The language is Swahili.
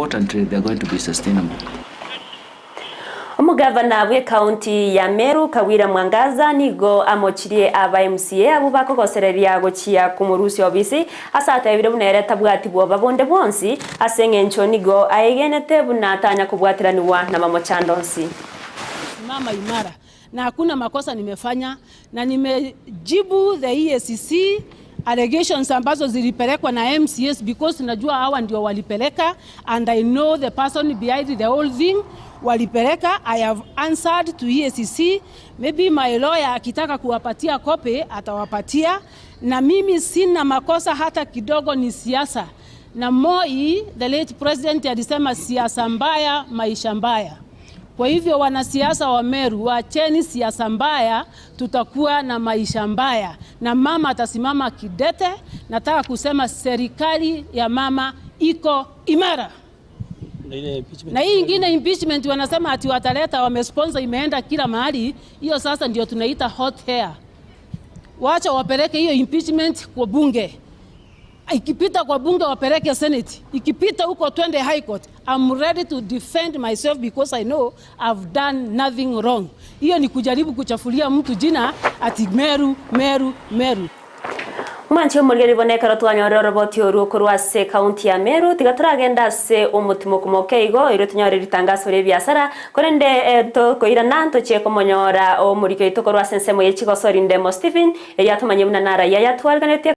importantly, they're going to be sustainable. Umugavana we county ya Meru Kawira Mwangaza nigo amochirie aba MCA abo bakogosereria gochia kumurusi obisi asata ebire bunereta bwati bwo babonde bonsi asengencho nigo aegenete bunatanya kubwatiraniwa na mamochandonsi. Mama Imara na hakuna makosa nimefanya na nimejibu the EACC allegations ambazo zilipelekwa na MCS because najua hawa ndio walipeleka and I know the person behind the whole thing walipeleka. I have answered to EACC. Maybe my lawyer akitaka kuwapatia copy atawapatia, na mimi sina makosa hata kidogo, ni siasa. Na Moi the late president alisema siasa mbaya maisha mbaya. Kwa hivyo wanasiasa wa Meru, waacheni siasa mbaya, tutakuwa na maisha mbaya. Na mama atasimama kidete. Nataka kusema serikali ya mama iko imara. Na hii ingine impeachment wanasema ati wataleta, wamesponsor, imeenda kila mahali. Hiyo sasa ndio tunaita hot hair. Wacha wapeleke hiyo impeachment kwa bunge. Ikipita kwa bunge wapeleke Senate. Ikipita huko twende High Court. I'm ready to defend myself because I know I've done nothing wrong. Hiyo ni kujaribu kuchafulia mtu jina ati Meru, Meru, Meru. Manche mulgeri boneka rotwanya roboti orukorwa se county ya Meru tigaturagenda se omutimo kumokeigo irotunyore ritangaso re biasara korende to koirana to cheko monyora o murike itokorwa sensemo yechigosori ndemo Stephen yatumanye munanara yatwarganete